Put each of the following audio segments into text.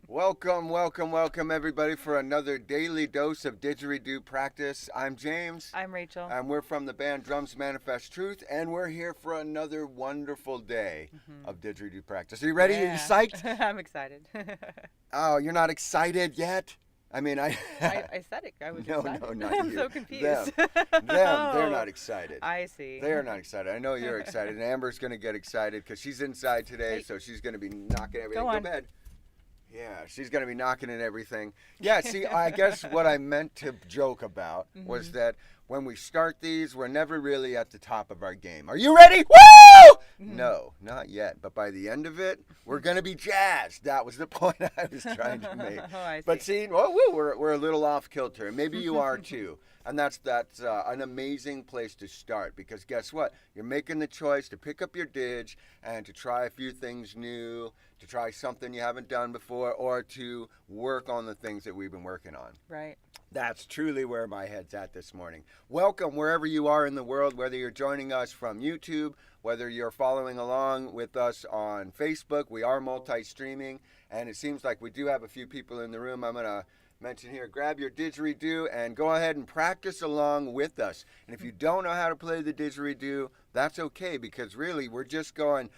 Welcome everybody for another daily dose of didgeridoo practice. I'm James. I'm Rachel. And we're from the band Drums Manifest Truth, and we're here for another wonderful day of didgeridoo practice. Are you ready? Are you psyched? I'm excited. Oh, you're not excited yet? I mean, I said it. I was No, excited. no, not I'm you. so confused. They're not excited. I see. They're not excited. I know you're excited. And Amber's going to get excited because she's inside today, so she's going to be knocking everything. Go on. Go bed. Yeah, she's going to be knocking in everything. Yeah, see, I guess what I meant to joke about was that when we start these, we're never really at the top of our game. Are you ready? Woo! No, not yet. But by the end of it, we're going to be jazzed. That was the point I was trying to make. I see. But see, we're a little off kilter. And maybe you are too. And that's an amazing place to start because guess what? You're making the choice to pick up your didge and to try a few things new, to try something you haven't done before, or to work on the things that we've been working on. Right. That's truly where my head's at this morning. Welcome wherever you are in the world, whether you're joining us from YouTube, whether you're following along with us on Facebook. We are multi-streaming, and it seems like we do have a few people in the room. I'm going to mention here, grab your didgeridoo and go ahead and practice along with us. And if you don't know how to play the didgeridoo, that's okay because really we're just going...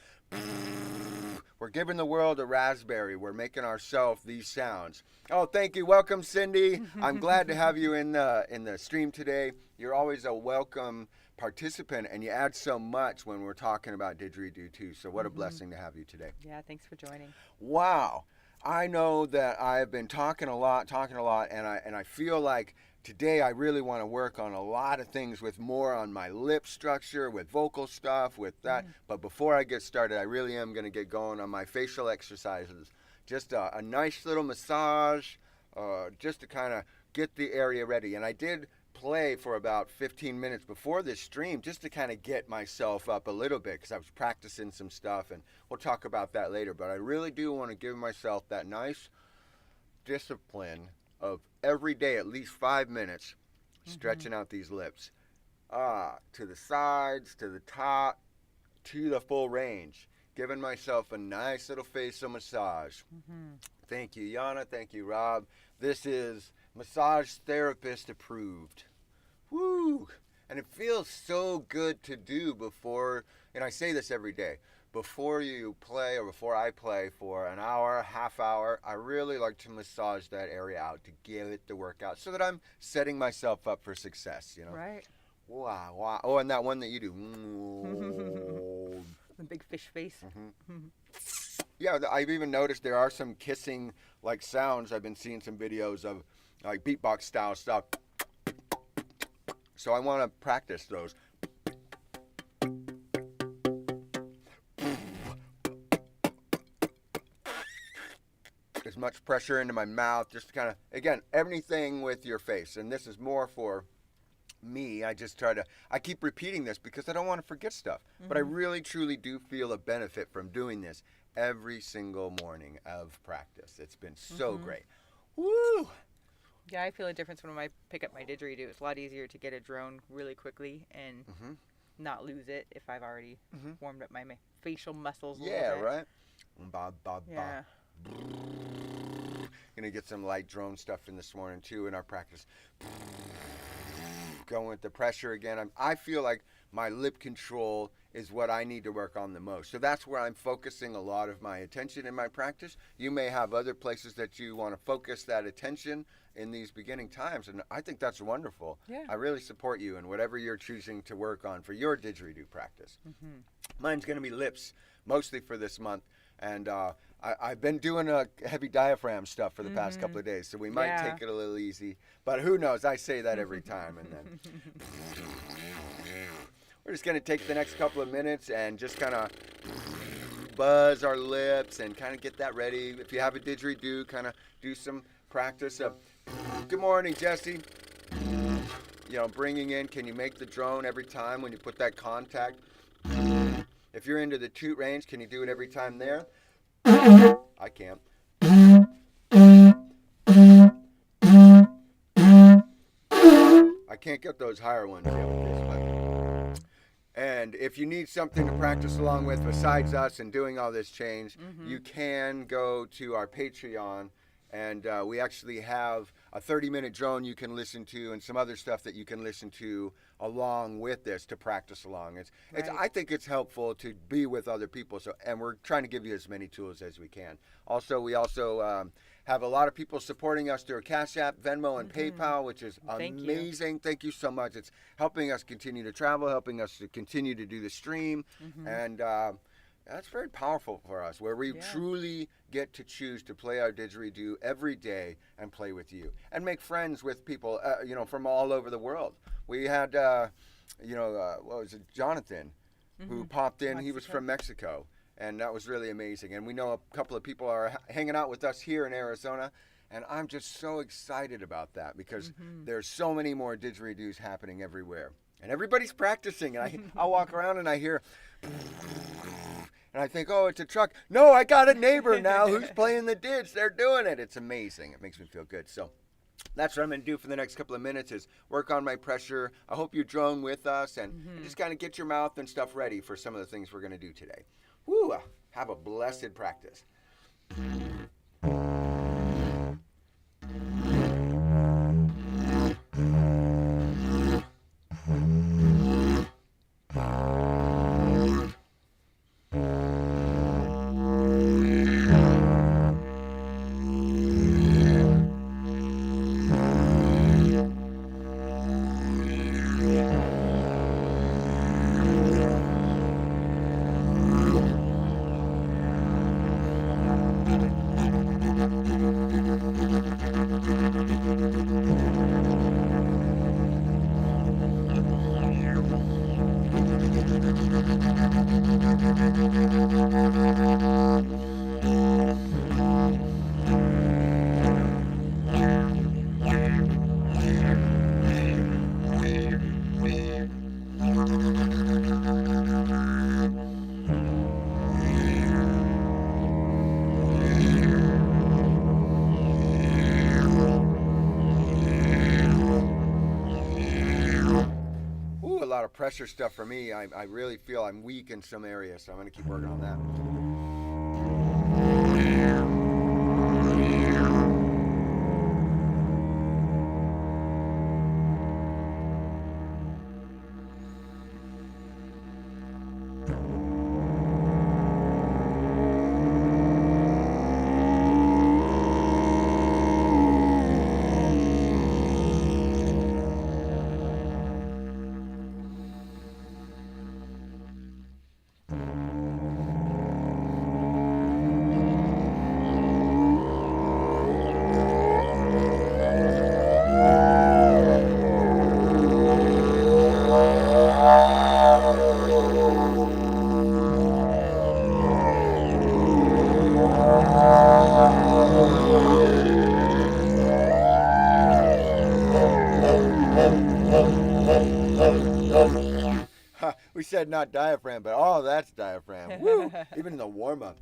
We're giving the world a raspberry. We're making ourselves these sounds. Oh, thank you. Welcome, Cindy. I'm glad to have you in the stream today. You're always a welcome participant, and you add so much when we're talking about didgeridoo too. So what a blessing to have you today. Yeah, thanks for joining. Wow. I know that I've been talking a lot, and I feel like today I really want to work on a lot of things with more on my lip structure, with vocal stuff, with that. But before I get started, I really am going to get going on my facial exercises. Just a nice little massage, just to kind of get the area ready. And I did play for about 15 minutes before this stream just to kind of get myself up a little bit because I was practicing some stuff, and we'll talk about that later. But I really do want to give myself that nice discipline of every day at least 5 minutes stretching out these lips to the sides, to the top, to the full range, giving myself a nice little facial massage. Thank you, Yana. Thank you, Rob. This is massage therapist approved. Woo! And it feels so good to do before, and I say this every day, before you play or before I play for an hour, half hour, I really like to massage that area out to give it the workout so that I'm setting myself up for success, you know? Right. Wow, wow. Oh, and that one that you do. The big fish face. Yeah, I've even noticed there are some kissing like sounds. I've been seeing some videos of like beatbox style stuff. So I want to practice those. As much pressure into my mouth, just to kind of, again, everything with your face. And this is more for me. I keep repeating this because I don't want to forget stuff. But I really, truly do feel a benefit from doing this every single morning of practice. It's been so great. Woo! Yeah, I feel a difference when I pick up my didgeridoo. It's a lot easier to get a drone really quickly and not lose it if I've already warmed up my facial muscles a little bit. Right? Ba, ba, Yeah. ba. Gonna get some light drone stuff in this morning too in our practice. Going with the pressure again. I feel like my lip control is what I need to work on the most. So that's where I'm focusing a lot of my attention in my practice. You may have other places that you want to focus that attention in these beginning times, and I think that's wonderful. Yeah. I really support you in whatever you're choosing to work on for your didgeridoo practice. Mine's going to be lips, mostly for this month, and I've been doing a heavy diaphragm stuff for the past couple of days, so we might take it a little easy, but who knows? I say that every time, and then we're just going to take the next couple of minutes and just kind of buzz our lips and kind of get that ready. If you have a didgeridoo, kind of do some practice of good morning, Jesse. You know, bringing in, can you make the drone every time when you put that contact? If you're into the toot range, can you do it every time there? I can't. I can't get those higher ones yet with this, but And if you need something to practice along with besides us and doing all this change, you can go to our Patreon. And we actually have a 30-minute drone you can listen to and some other stuff that you can listen to along with this to practice along. I think it's helpful to be with other people. And we're trying to give you as many tools as we can. Also, we have a lot of people supporting us through Cash App, Venmo, and PayPal, which is amazing. Thank you so much. It's helping us continue to travel, helping us to continue to do the stream. And that's very powerful for us, where we truly get to choose to play our didgeridoo every day and play with you and make friends with people, from all over the world. We had, what was it, Jonathan, who popped in. Mexico. He was from Mexico, and that was really amazing. And we know a couple of people are hanging out with us here in Arizona, and I'm just so excited about that because there's so many more didgeridoos happening everywhere. And everybody's practicing. And I'll walk around and I hear... And I think, oh, it's a truck. No, I got a neighbor now who's playing the didge. They're doing it. It's amazing. It makes me feel good. So that's what I'm going to do for the next couple of minutes is work on my pressure. I hope you drone with us and just kind of get your mouth and stuff ready for some of the things we're going to do today. Woo, have a blessed practice. Pressure stuff for me. I really feel I'm weak in some areas, so I'm going to keep working on that. We said not diaphragm, but oh, that's diaphragm. Woo! Even in the warm-up.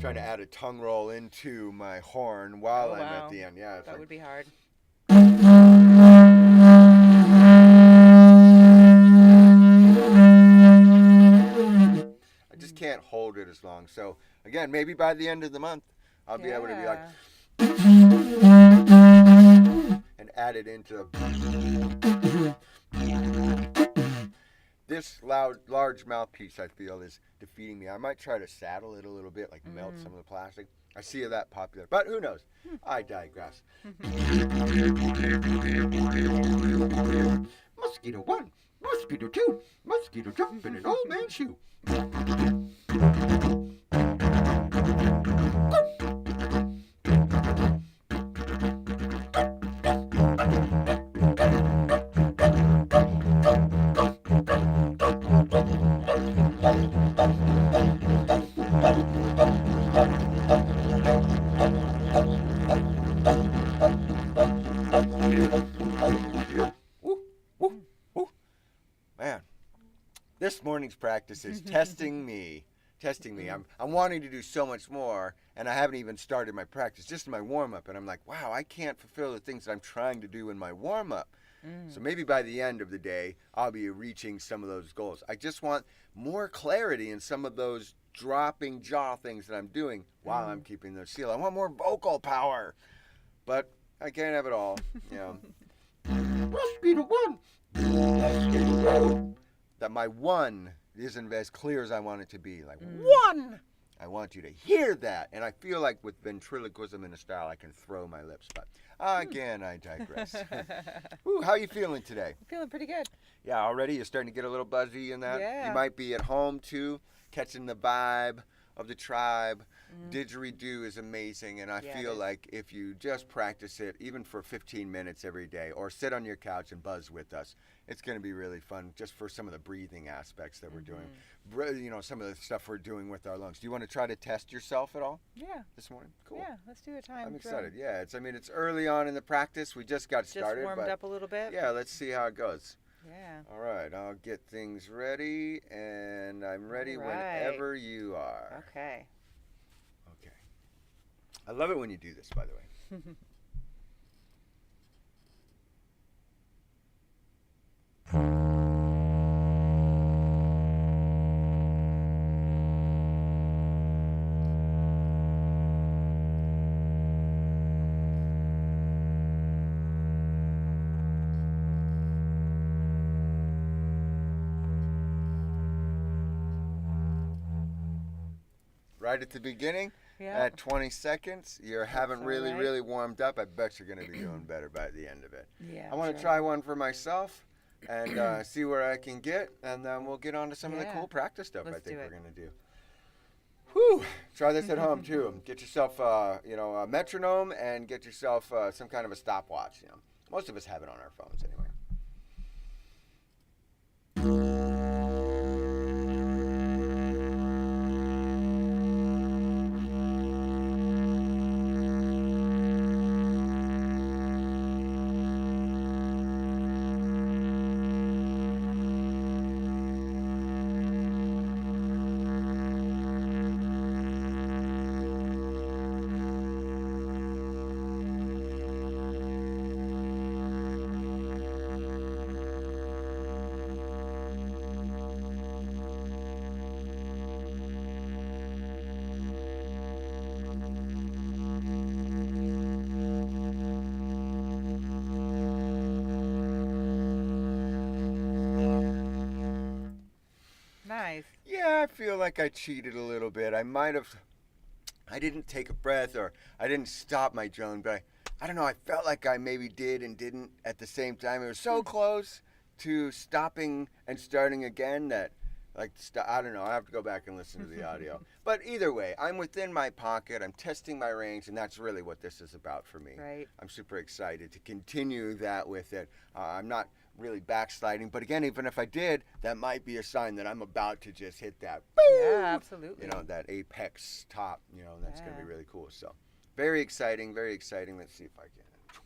Trying to add a tongue roll into my horn while I'm at the end. Yeah, that would be hard. I just can't hold it as long. So again, maybe by the end of the month, I'll be able to be like and add it into. this large mouthpiece, I feel, is defeating me. I might try to saddle it a little bit, like melt some of the plastic. I see that popular, but who knows? I digress. Mosquito 1, mosquito 2, mosquito jump in an old man's shoe. Man, this morning's practice is testing me. I'm wanting to do so much more, and I haven't even started my practice, just in my warm-up, and I'm like, wow, I can't fulfill the things that I'm trying to do in my warm-up. So maybe by the end of the day, I'll be reaching some of those goals. I just want more clarity in some of those dropping jaw things that I'm doing while I'm keeping the seal. I want more vocal power, but I can't have it all. Must be the one. That my one isn't as clear as I want it to be. Like, one! I want you to hear that. And I feel like with ventriloquism in a style, I can throw my lips. But again, I digress. Ooh, how are you feeling today? I'm feeling pretty good. Yeah, already? You're starting to get a little buzzy in that? Yeah. You might be at home, too, catching the vibe of the tribe. Didgeridoo is amazing, and I feel like if you just practice it, even for 15 minutes every day, or sit on your couch and buzz with us, it's going to be really fun just for some of the breathing aspects that we're doing. Some of the stuff we're doing with our lungs. Do you want to try to test yourself at all? Yeah. This morning? Cool. Yeah, let's do a time. I'm excited. Yeah, it's early on in the practice. We just got started. Just warmed up a little bit. Yeah, let's see how it goes. Yeah. All right, I'll get things ready, and I'm ready whenever you are. Okay. Okay. I love it when you do this, by the way. Right at the beginning, at 20 seconds, you haven't really warmed up. I bet you're going to be doing better by the end of it. Yeah. I want to try one for myself and see where I can get, and then we'll get on to some of the cool practice stuff I think we're going to do. Whew! Try this at home too. Get yourself, a metronome and get yourself some kind of a stopwatch. Most of us have it on our phones anyway. Nice. Yeah, I feel like I cheated a little bit. I didn't take a breath, or I didn't stop my drone, but I don't know, I felt like I maybe did and didn't at the same time. It was so close to stopping and starting again that, I don't know, I have to go back and listen to the audio. But either way, I'm within my pocket, I'm testing my range, and that's really what this is about for me. Right. I'm super excited to continue that with it. I'm not really backsliding, but again, even if I did, that might be a sign that I'm about to just hit that boom, Yeah, absolutely. that apex top, that's going to be really cool. So very exciting. Let's see if I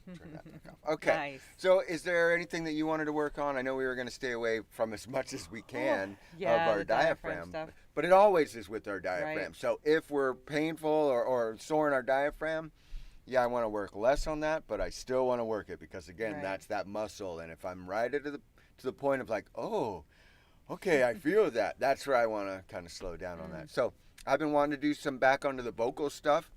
can turn that back off. Okay. Nice. So is there anything that you wanted to work on? I know we were going to stay away from as much as we can of our the diaphragm, stuff. but it always is with our diaphragm. Right. So if we're painful or sore in our diaphragm, I want to work less on that, but I still want to work it because, again, that's that muscle. And if I'm right to the point of like, oh, okay, I feel that, that's where I want to kind of slow down on that. So I've been wanting to do some back onto the vocal stuff.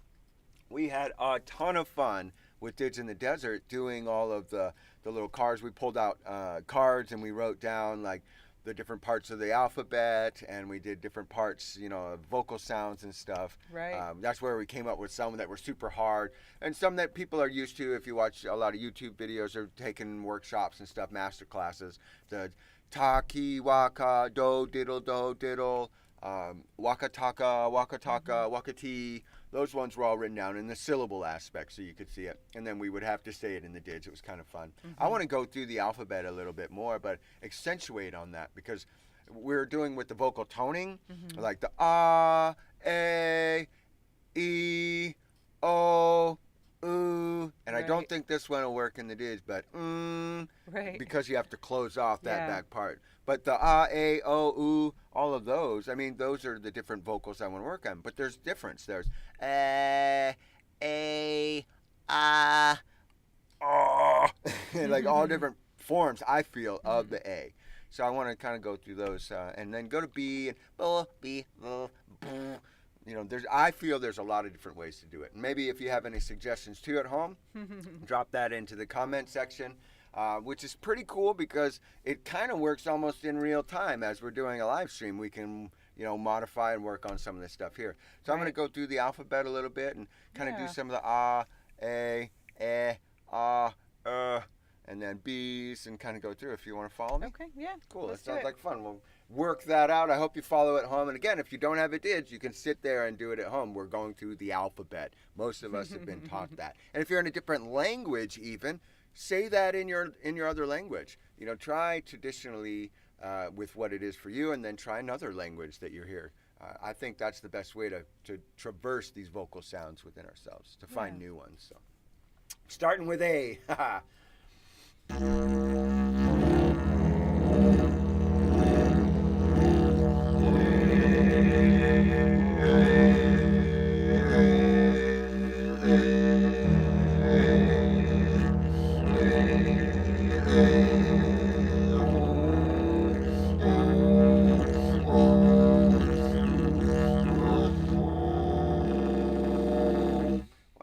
We had a ton of fun with Dids in the Desert doing all of the little cards. We pulled out cards and we wrote down like the different parts of the alphabet, and we did different parts, vocal sounds and stuff. Right. That's where we came up with some that were super hard, and some that people are used to. If you watch a lot of YouTube videos or taking workshops and stuff, master classes, the taki waka do diddle, waka taka wakati. Those ones were all written down in the syllable aspect, so you could see it. And then we would have to say it in the dids. It was kind of fun. I want to go through the alphabet a little bit more, but accentuate on that, because we're doing with the vocal toning, like the ah, a, e, o, ooh. And I don't think this one will work in the dids, but right. because you have to close off that Yeah. back part. But the ah, a, o, ooh, all of those, I mean, those are the different vocals I want to work on. But there's difference. There's a, ah, oh, like all different forms, I feel, of the A. So I want to kind of go through those, and then go to B and B. I feel there's a lot of different ways to do it. Maybe if you have any suggestions too at home, drop that into the comment section. Which is pretty cool, because it kind of works almost in real time as we're doing a live stream. We can, modify and work on some of this stuff here. So I'm going to go through the alphabet a little bit and kind of do some of the ah, a, ah, and then B's, and kind of go through if you want to follow me. Okay, yeah. Cool. Let's That do sounds it. like fun. We'll work that out. I hope you follow at home. And again, if you don't have it dids, you can sit there and do it at home. We're going through the alphabet. Most of us have been taught that. And if you're in a different language even, say that in your other language. Try traditionally with what it is for you, and then try another language that you hear. I think that's the best way to traverse these vocal sounds within ourselves, to find new ones. So, starting with A.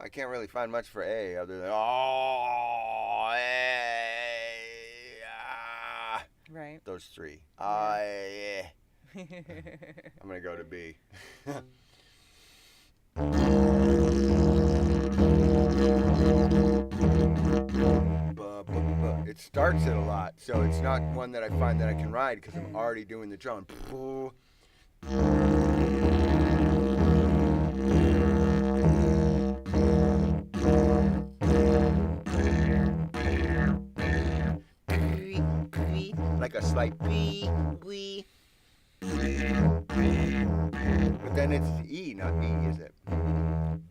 I can't really find much for A other than oh, A, ah. Right. Those three. Yeah. I'm gonna go to B. It starts it a lot, so it's not one that I find that I can ride, because I'm already doing the drum. Like a slight B. But then it's E, not B, is it? I'm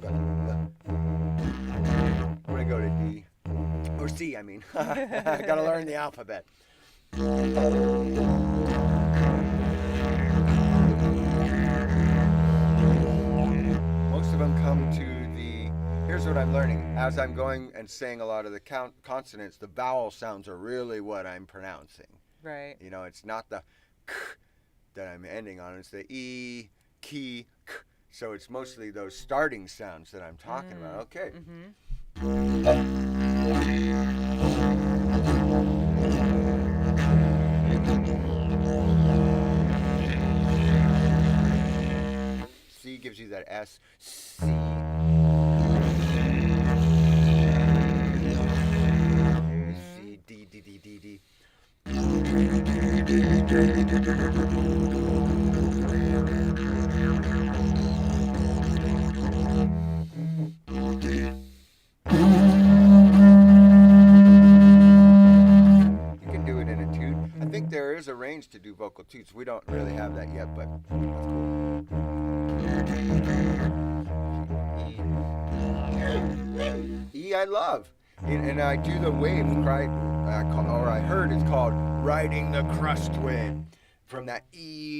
gonna go to D. Or C, I mean. I gotta learn the alphabet. Most of them come to the... Here's what I'm learning. As I'm going and saying a lot of the consonants, the vowel sounds are really what I'm pronouncing. Right. It's not the k that I'm ending on. It's the E, ki, k. So it's mostly those starting sounds that I'm talking about. Okay. C gives you that S. C. C, D, D, D, D, D. You can do it in a toot. I think there is a range to do vocal toots. We don't really have that yet, but that's cool. E I love. And I do the wave cry, or I heard it's called riding the crust wave. From that E.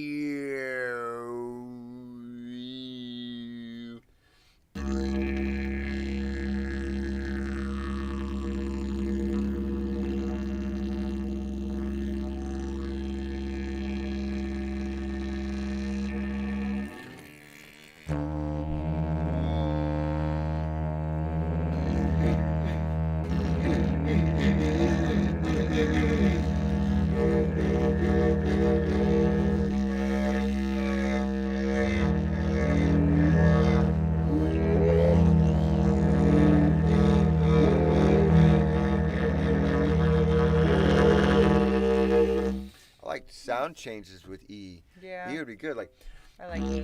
sound changes with E. Yeah. E would be good. Like, I like E.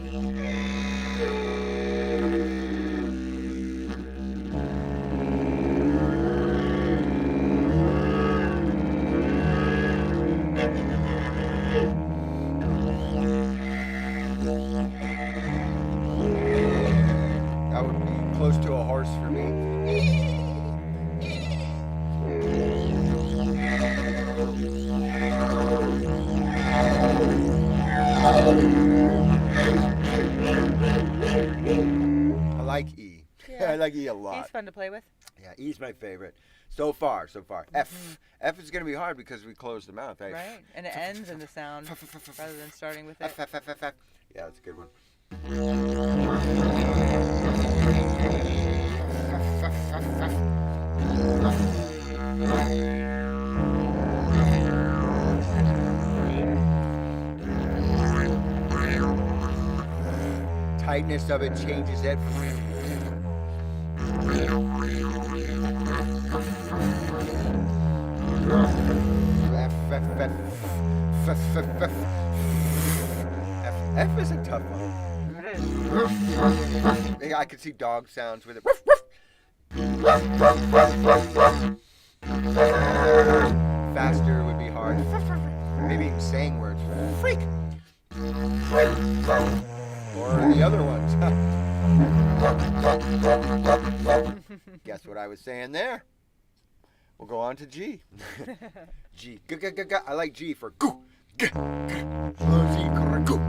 that would be close to a horse for me. I like E. Yeah. I like E a lot. E's fun to play with. Yeah, E's my favorite. So far. F. F is going to be hard because we closed the mouth. Right. And it ends in the sound rather than starting with it. F. Yeah, that's a good one. Tightness of it changes it. F is a tough one. It is. I could see dog sounds with it. Faster would be hard. Maybe even saying words. Freak. Or the other ones. Guess what I was saying there? We'll go on to G. G. I like G for goo. G. Goo.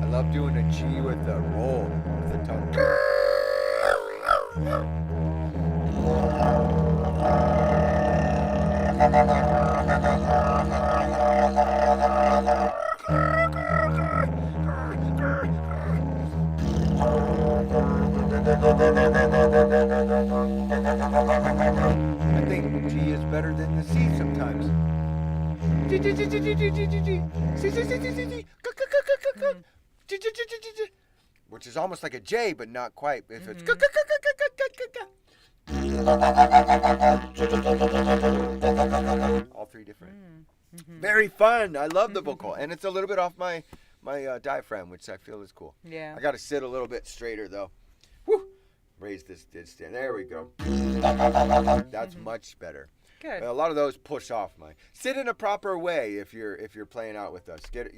I love doing a G with the roll with the tongue. I think G is better than the C sometimes. Which is almost like a J, but not quite. If it's all three different. Very fun. I love the vocal, and it's a little bit off my diaphragm, which I feel is cool. Yeah. I got to sit a little bit straighter though. Woo! Raise this stand. There we go. That's much better. Good. A lot of those push off my. Sit in a proper way if you're playing out with us. Get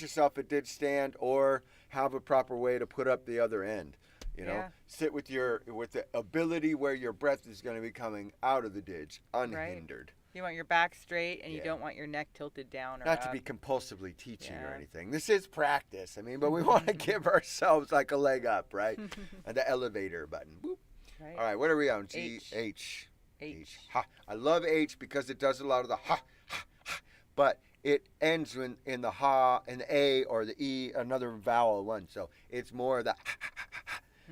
yourself a didge stand or have a proper way to put up the other end. Yeah. Sit with the ability where your breath is going to be coming out of the didge unhindered. Right. You want your back straight and you Yeah. don't want your neck tilted down or Not up. to be compulsively teaching or Yeah. anything. This is practice. I mean, but we want to give ourselves like a leg up, right? And the elevator button. Boop. Right. All right, what are we on? G, H. H. Ha. I love H because it does a lot of the ha, but it ends in the ha and the A or the E, another vowel one. So it's more the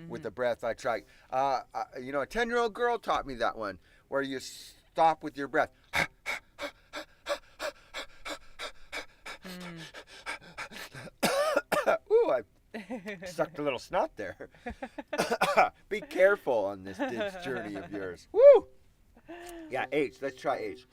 with the breath. I try. A 10-year-old girl taught me that one where you stop with your breath. Ooh, I sucked a little snot there. Be careful on this journey of yours. Woo! Yeah, H. Let's try H.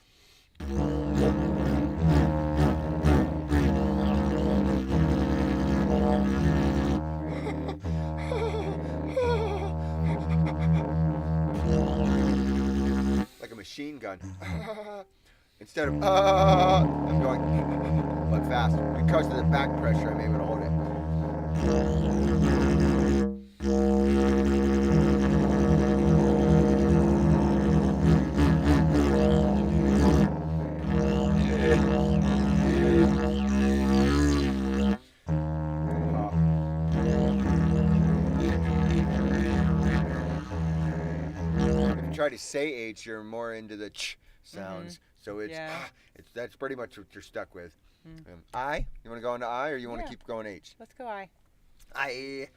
Like a machine gun. Instead of I'm going but fast. Because of the back pressure, I'm able to hold it. If you try to say H, you're more into the ch sounds. So that's pretty much what you're stuck with. I? You want to go into I or you want to keep going H? Let's go I. I.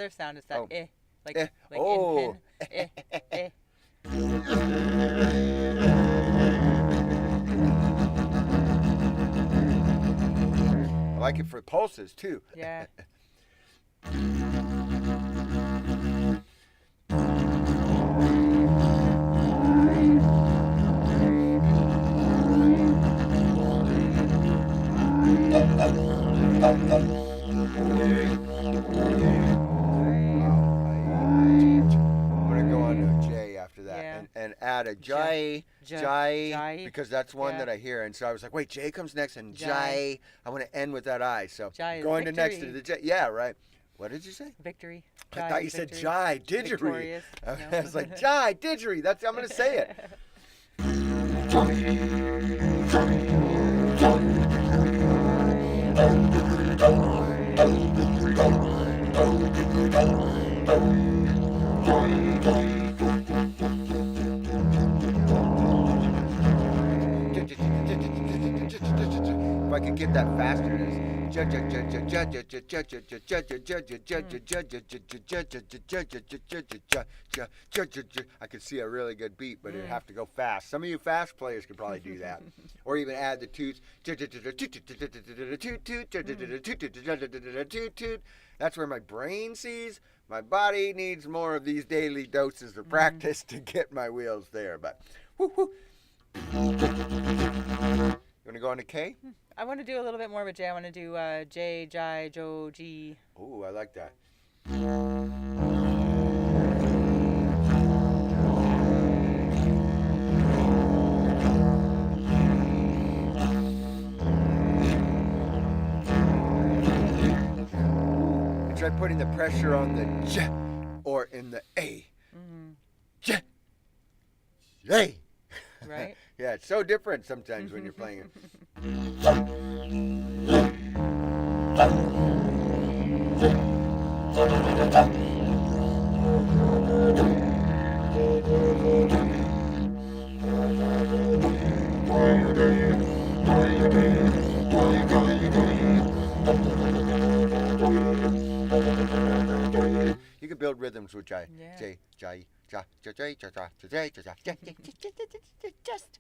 other sound is that Oh. like Oh. in pin. I like it for pulses too. Yeah. I'm gonna go on to a J after that, Yeah. and add a J, J, because that's one yeah. that I hear, and so I was like, wait, J comes next, and J. J. I want to end with that I, so J is going to next to victory. the J. Yeah, right. What did you say? Victory. I thought you said Jai Didgeridoo. Victorious. I No. was like, Jai Didgeridoo. That's I'm gonna say it. If I could get that faster, I could see a really good beat, but it'd have to go fast. Some of you fast players could probably do that, or even add the toots. That's where my brain sees. My body needs more of these daily doses of practice to get my wheels there. But, woo-hoo. You want to go on to K? I want to do a little bit more of a J. I want to do J, J, Jo, G. Ooh, I like that. And try putting the pressure on the J or in the A. J. J. Right? Yeah, it's so different sometimes when you're playing it. You can build rhythms with J. Yeah. J, J, J, J, J, J, J, J, J, J. Just.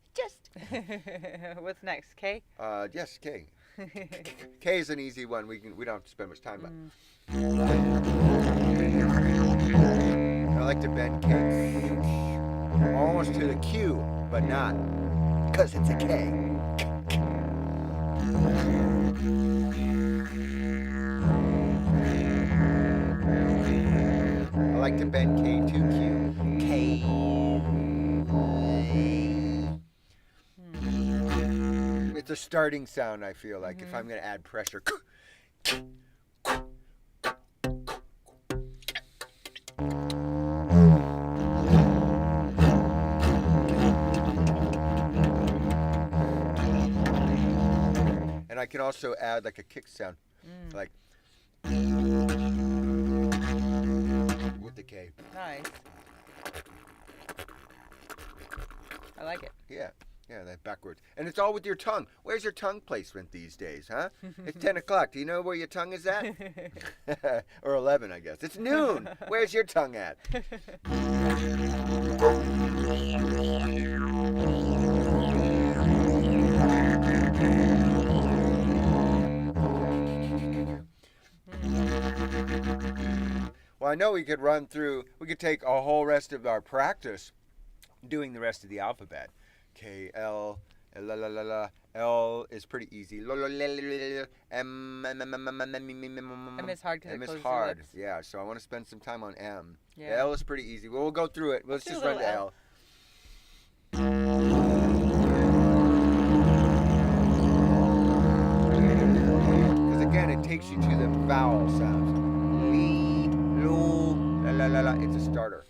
What's next? K? Yes, K. K is an easy one. We don't have to spend much time, but I like to bend K almost to the Q, but not, because it's a K. I like to bend K to Q. K. It's a starting sound, I feel like, if I'm going to add pressure. And I can also add like a kick sound, like with the K. Nice. I like it. Yeah, that backwards. And it's all with your tongue. Where's your tongue placement these days, huh? It's 10 o'clock. Do you know where your tongue is at? Or 11, I guess. It's noon. Where's your tongue at? Well, I know we could take a whole rest of our practice doing the rest of the alphabet. K, L, la la la la. L is pretty easy. M is hard because M it is closes your hard. lips. Yeah, so I want to spend some time on M. Yeah. L is pretty easy. We'll go through it. Let's do a just run to little L. Because again, it takes you to the vowel sounds. Lee, lo, la la la la. It's a starter.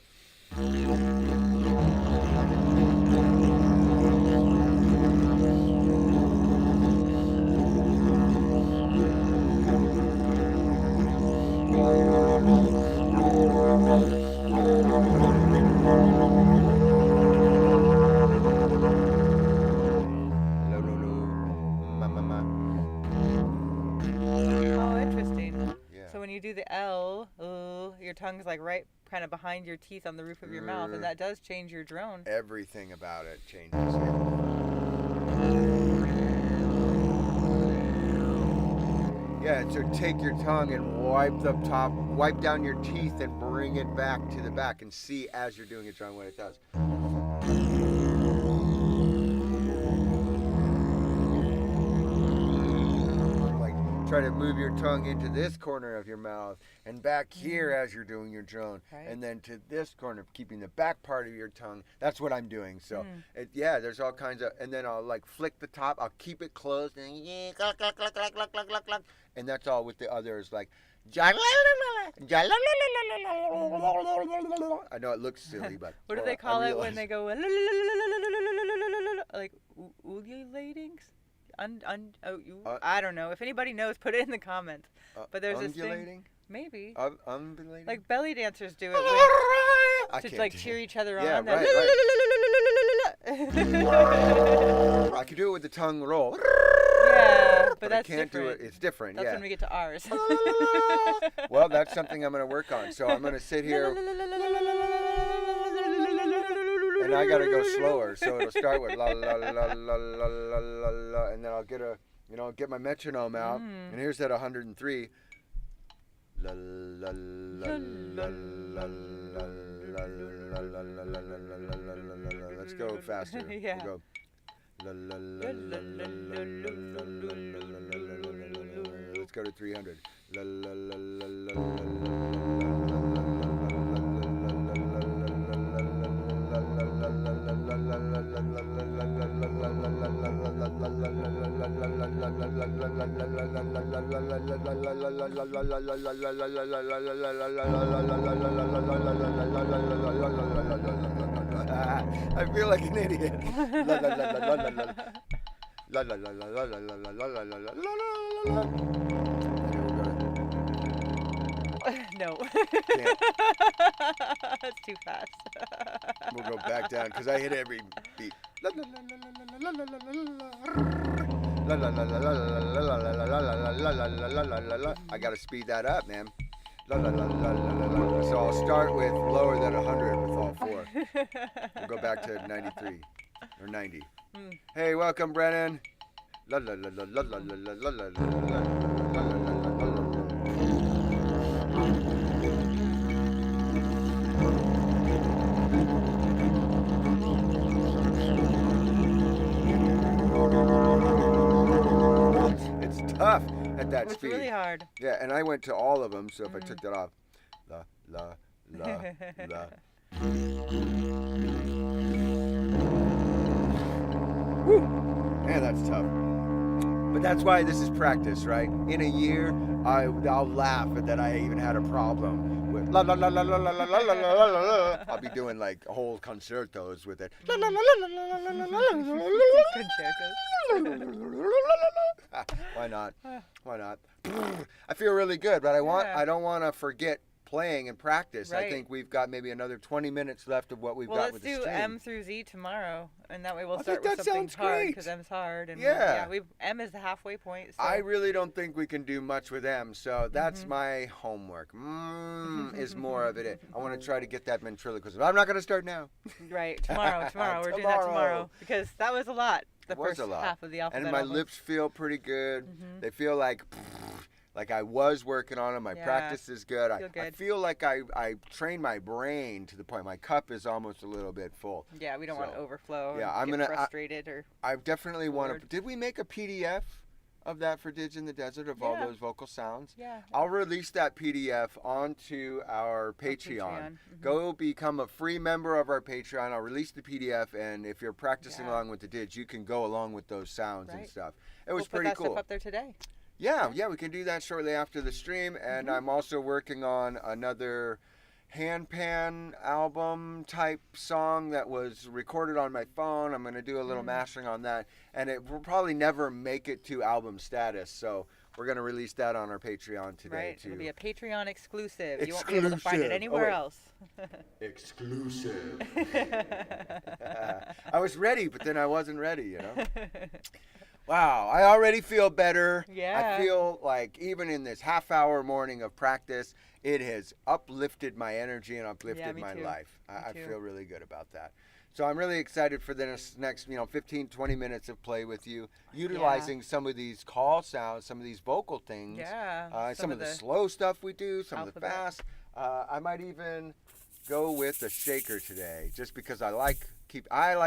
Oh, interesting. Yeah. So when you do the L, your tongue's like right kind of behind your teeth on the roof of your mouth, and that does change your drone. Everything about it changes. Yeah, so take your tongue and wipe down your teeth and bring it back to the back and see as you're doing it, John, what it does. Try to move your tongue into this corner of your mouth and back here as you're doing your drone, and then to this corner, keeping the back part of your tongue. That's what I'm doing. So, there's all kinds of, and then I'll like flick the top. I'll keep it closed, and and that's all with the others. Like, I know it looks silly, but what do they call it when they go like ululating? I don't know. If anybody knows, put it in the comments. But there's this thing. Maybe. Undulating? Like belly dancers do it to like cheer each other on. Yeah, right. I can do it with the tongue roll. Yeah, but that's I can't different. do it. It's different. That's when we get to ours. Well, that's something I'm going to work on. So I'm going to sit here. And I gotta go slower, so it'll start with la la la la la la la la, and then I'll get my metronome out, and here's at 103. La la la la la la la la la. Let's go faster. Yeah. We'll go. La la la la la la la la. Let's go to 300. La la la la la la. I feel like an idiot. No. That's too fast. We'll go back down because I hit every beat. I gotta speed that up, man. So I'll start with lower than 100 with all four. We'll go back to 93 or 90. Hey, welcome, Brennan. It's tough at that speed. It's really hard. Yeah, and I went to all of them, so if I took that off, la, la, la, la. Woo! Man, that's tough. But that's why this is practice, right? In a year, I'll laugh at that I even had a problem with la la la la la la la la la la la. I'll be doing like whole concertos with it. La la la la la la la la la. Why not? Why not? I feel really good, but I don't want to forget playing and practice. Right. I think we've got maybe another 20 minutes left of what we've got with the stream. Let's do M through Z tomorrow, and that way we'll start think with that something sounds hard great. because M's hard. And Yeah. M is the halfway point. So. I really don't think we can do much with M, so that's my homework. Is more of it. I want to try to get that ventriloquism. I'm not going to start now. Right, tomorrow. We're doing that tomorrow because that was a lot. The first half of the alphabet. And my lips feel pretty good. They feel like I was working on them. My practice is good. I feel like I trained my brain to the point my cup is almost a little bit full. Yeah, we don't want to overflow. Yeah, I'm gonna frustrated or. I definitely want to. Did we make a PDF of that for Dig in the Desert of all those vocal sounds? Yeah. I'll release that PDF onto our Patreon. Go become a free member of our Patreon. I'll release the PDF, and if you're practicing along with the Dig, you can go along with those sounds and stuff. It was pretty cool. We'll put that stuff up there today. Yeah, we can do that shortly after the stream. And I'm also working on another handpan album type song that was recorded on my phone. I'm going to do a little mastering on that. And it will probably never make it to album status. So we're going to release that on our Patreon today, right. too. It'll be a Patreon exclusive. You won't be able to find it anywhere else. Exclusive. I was ready, but then I wasn't ready, Wow, I already feel better. Yeah. I feel like even in this half-hour morning of practice, it has uplifted my energy and uplifted me my too. life. I too. feel really good about that. So I'm really excited for the next 15, 20 minutes of play with you, utilizing some of these call sounds, some of these vocal things, Yeah. some of the slow stuff we do, some of the alphabet. fast. I might even go with a shaker today, just because I like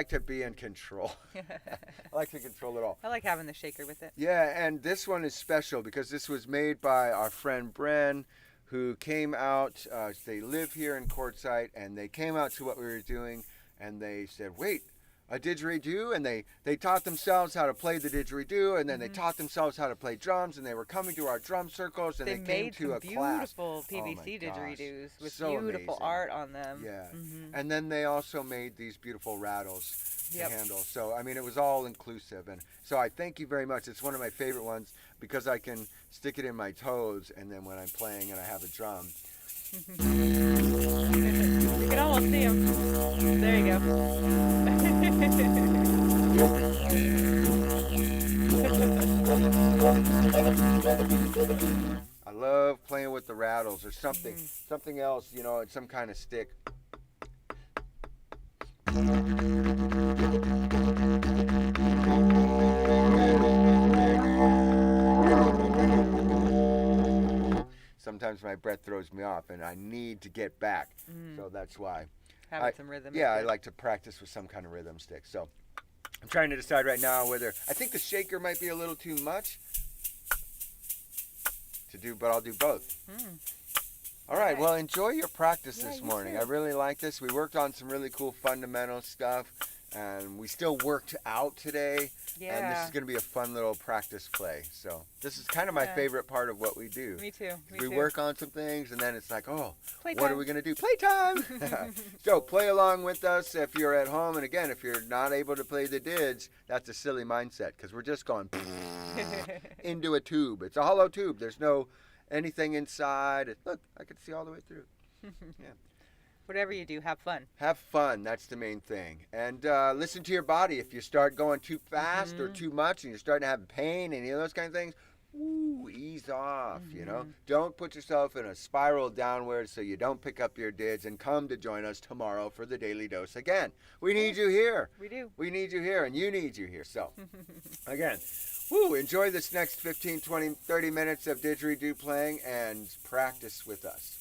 to be in control. I like to control it all. I like having the shaker with it. Yeah, and this one is special because this was made by our friend Bren, who came out. They live here in Quartzsite, and they came out to what we were doing, and they said, "Wait, a didgeridoo?" And they taught themselves how to play the didgeridoo, and then they taught themselves how to play drums, and they were coming to our drum circles, and they came to a class. Beautiful PVC didgeridoos with beautiful art on them. Yeah, and then they also made these beautiful rattles to handle. So I mean, it was all inclusive, and so I thank you very much. It's one of my favorite ones because I can stick it in my toes, and then when I'm playing and I have a drum. You can almost see them. There you go. I love playing with the rattles or something else, some kind of stick. Sometimes my breath throws me off, and I need to get back. So that's why. Having some rhythm. Yeah, I like to practice with some kind of rhythm stick. So I'm trying to decide right now whether I think the shaker might be a little too much to do, but I'll do both. All right. Well, enjoy your practice this morning. I really like this. We worked on some really cool fundamental stuff, and we still worked out today. Yeah. And this is going to be a fun little practice play. So this is kind of my favorite part of what we do. Me too. We work on some things, and then it's like, oh, Playtime. what are we going to do? Playtime! So play along with us if you're at home. And again, if you're not able to play the dids, that's a silly mindset because we're just going into a tube. It's a hollow tube. There's no anything inside. Look, I can see all the way through. Yeah. Whatever you do, have fun. Have fun. That's the main thing. And listen to your body. If you start going too fast or too much and you're starting to have pain and those kind of things, ease off, Don't put yourself in a spiral downward so you don't pick up your dids, and come to join us tomorrow for the Daily Dose again. We need you here. We do. We need you here, and you need you here. So, again, enjoy this next 15, 20, 30 minutes of didgeridoo playing and practice with us.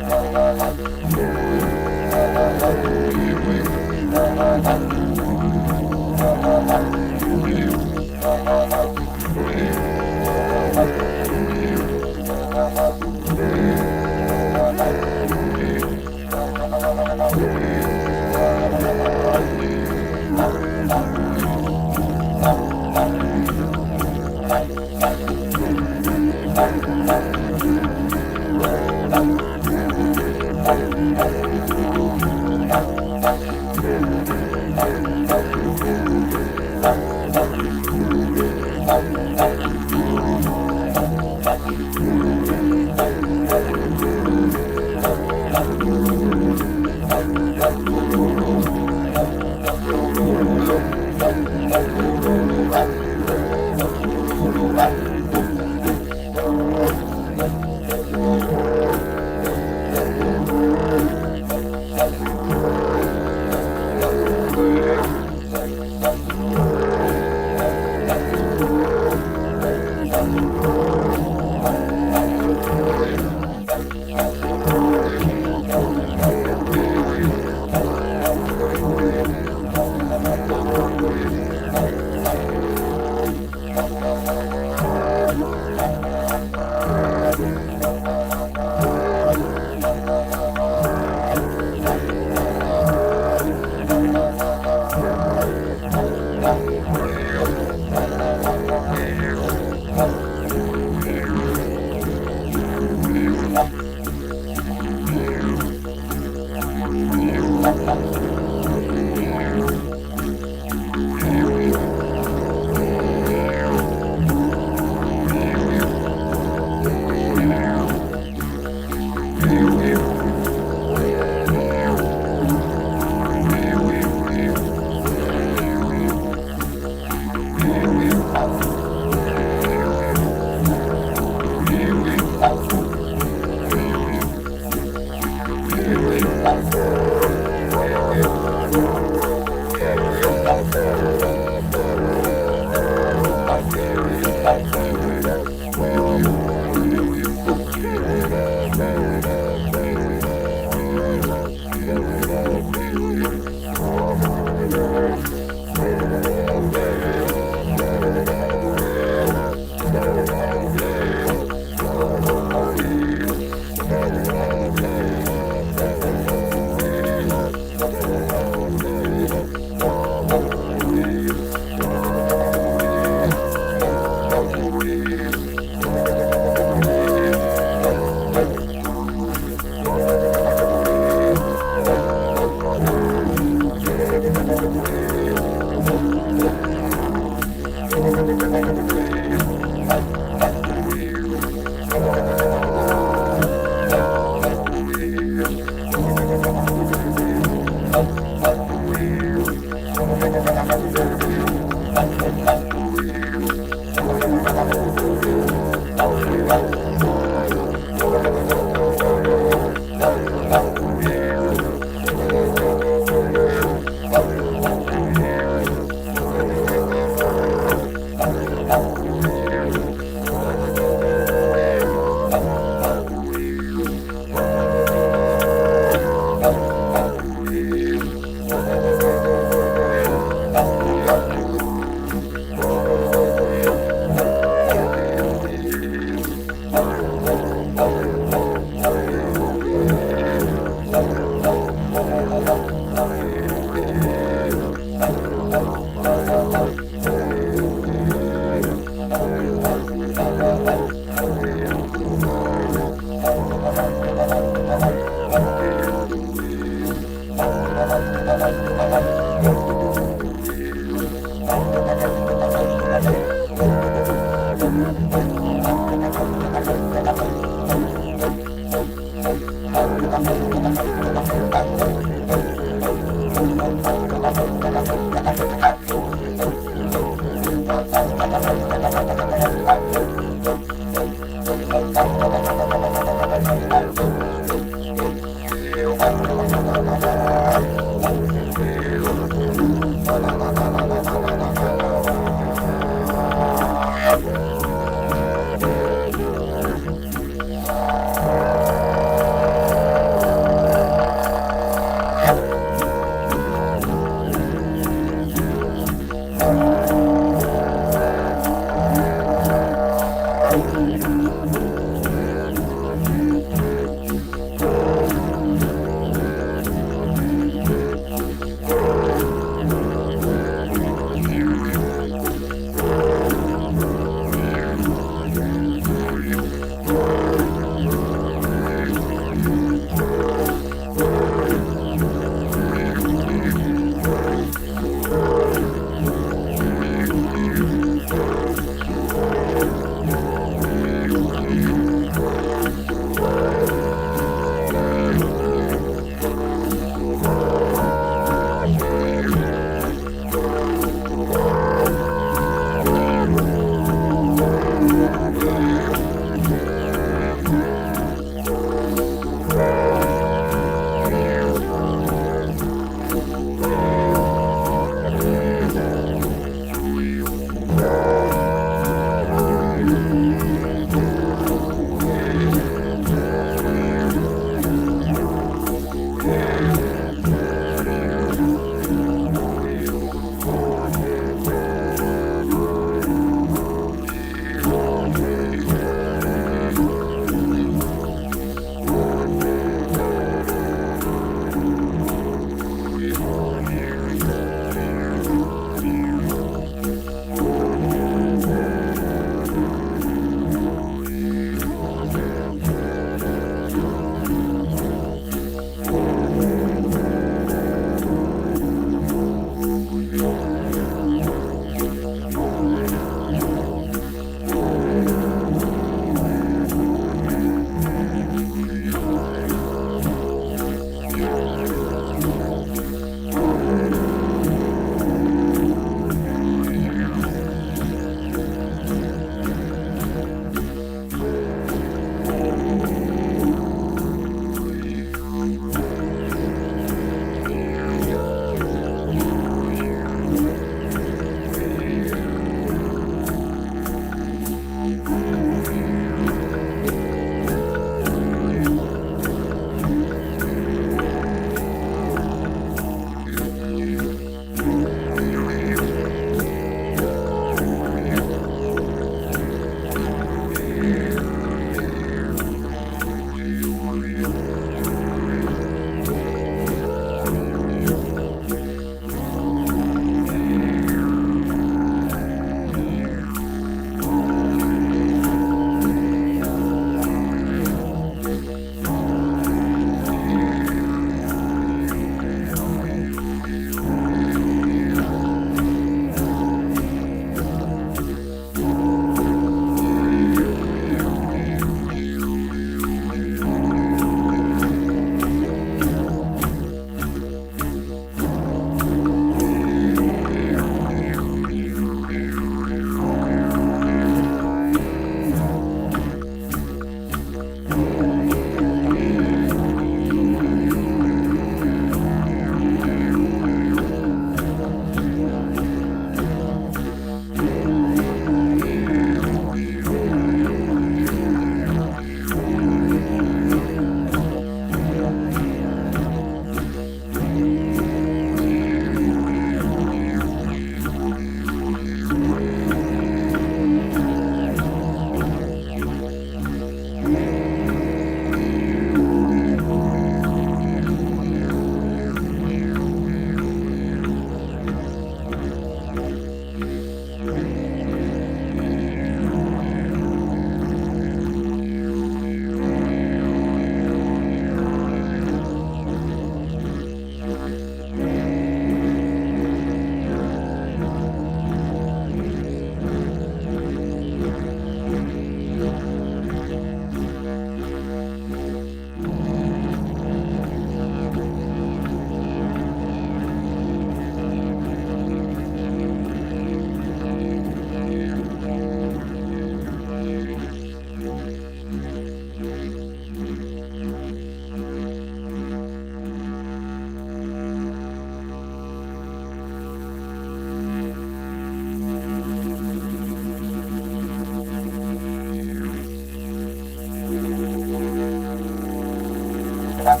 That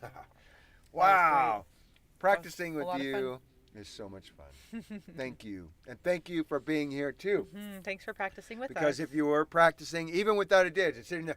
was great. Wow. Practicing a with lot of fun. you is so much fun. Thank you. And thank you for being here too. Thanks for practicing with Because us. if you were practicing, even without a ditch, sitting there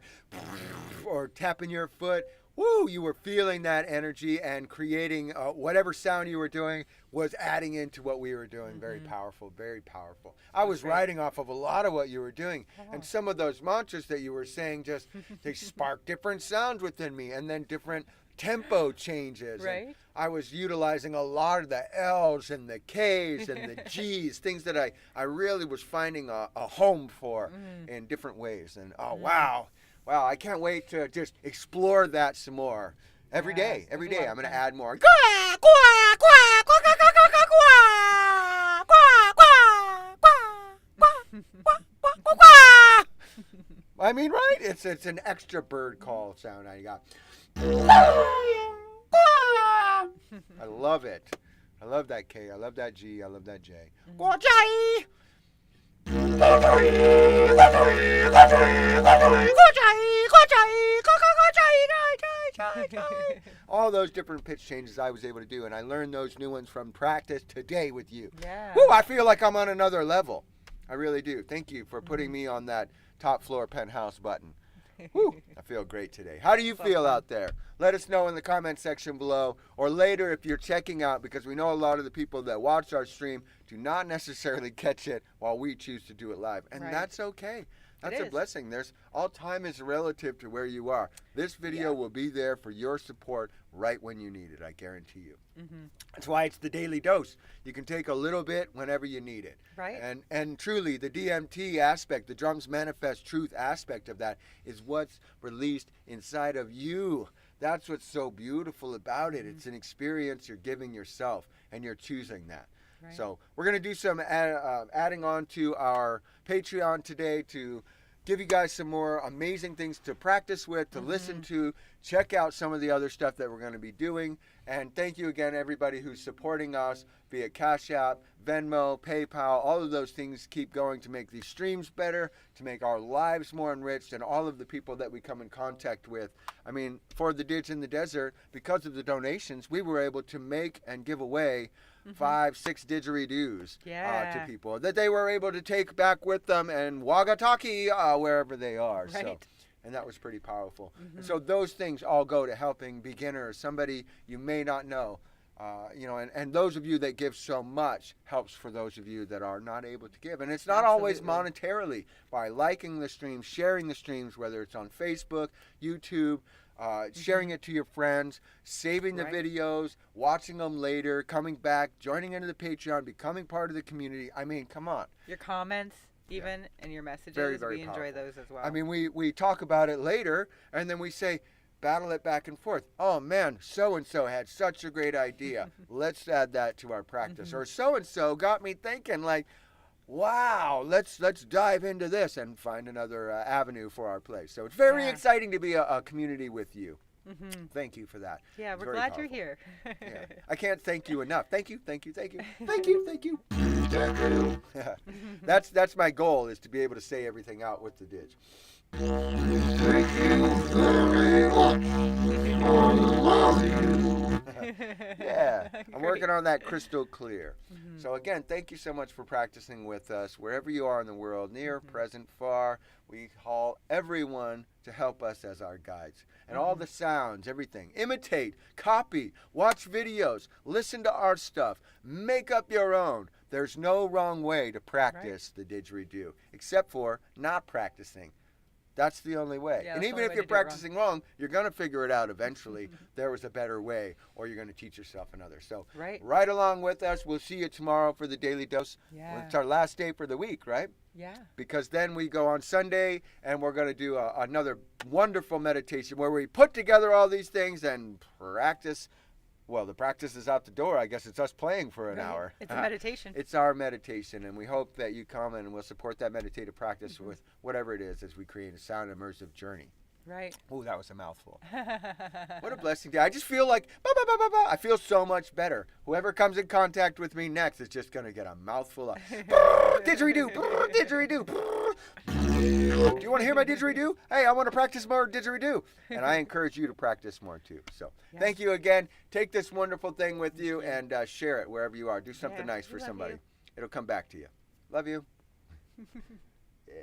or tapping your foot, woo, you were feeling that energy and creating whatever sound you were doing was adding into what we were doing. Very powerful, very powerful. I was great. riding off of a lot of what you were doing. Oh. And some of those mantras that you were saying just, they sparked different sounds within me and then different tempo changes. Right. And I was utilizing a lot of the L's and the K's and the G's, things that I really was finding a home for in different ways. And wow, I can't wait to just explore that some more. Every day, a I'm lot going of to fun. add more. I mean, right? It's an extra bird call sound I got. I love it. I love that K. I love that G. I love that J. All those different pitch changes I was able to do, and I learned those new ones from practice today with you. Yeah. Woo, I feel like I'm on another level. I really do. Thank you for putting me on that top floor penthouse button. Woo, I feel great today. How do you feel out there? Let us know in the comment section below, or later if you're checking out, because we know a lot of the people that watch our stream do not necessarily catch it while we choose to do it live. And Right. that's okay. That's a blessing. There's all time is relative to where you are. This video will be there for your support right when you need it. I guarantee you. That's why it's the daily dose. You can take a little bit whenever you need it. Right. And truly, the DMT aspect, the drums manifest truth aspect of that, is what's released inside of you. That's what's so beautiful about it. It's an experience you're giving yourself, and you're choosing that. Right. So we're going to do some adding on to our Patreon today to give you guys some more amazing things to practice with, to listen to, check out some of the other stuff that we're going to be doing. And thank you again, everybody who's supporting us via Cash App, Venmo, PayPal. All of those things keep going to make these streams better, to make our lives more enriched, and all of the people that we come in contact with. I mean, for the Didge in the Desert, because of the donations, we were able to make and give away 5, 6 didgeridoos to people that they were able to take back with them and Wagataki wherever they are. Right. So, and that was pretty powerful. And so those things all go to helping beginners, somebody you may not know. And those of you that give so much helps for those of you that are not able to give. And it's not always monetarily. By liking the streams, sharing the streams, whether it's on Facebook, YouTube, sharing it to your friends, saving the videos, watching them later, coming back, joining into the Patreon, becoming part of the community. I mean, come on. Your comments, even, and your messages, very, very we powerful. enjoy those as well. I mean, we talk about it later, and then we say, battle it back and forth. Oh, man, so-and-so had such a great idea. Let's add that to our practice. Or so-and-so got me thinking, like, wow, let's dive into this and find another avenue for our place. So it's very exciting to be a community with you. Thank you for that. Yeah, we're glad you're here. I can't thank you enough. Thank you. That's my goal, is to be able to say everything out with the Didge. Thank you very much. Yeah, I'm working on that crystal clear. So again, thank you so much for practicing with us. Wherever you are in the world, near, present, far, we call everyone to help us as our guides. And all the sounds, everything. Imitate, copy, watch videos, listen to our stuff, make up your own. There's no wrong way to practice the didgeridoo, except for not practicing. That's the only way. Yeah, and even if you're practicing wrong, you're going to figure it out eventually. There was a better way, or you're going to teach yourself another. So right along with us. We'll see you tomorrow for the Daily Dose. Yeah. It's our last day for the week, right? Yeah. Because then we go on Sunday, and we're going to do another wonderful meditation where we put together all these things and practice. Well, the practice is out the door. I guess it's us playing for an hour. It's a meditation. It's our meditation, and we hope that you come and we'll support that meditative practice with whatever it is as we create a sound immersive journey. Right. Oh, that was a mouthful. What a blessing. I just feel like, I feel so much better. Whoever comes in contact with me next is just going to get a mouthful of didgeridoo, didgeridoo. Do you want to hear my didgeridoo? Hey, I want to practice more didgeridoo. And I encourage you to practice more too. So thank you again. Take this wonderful thing with you and share it wherever you are. Do something nice for somebody. It'll come back to you. Love you. Yeah.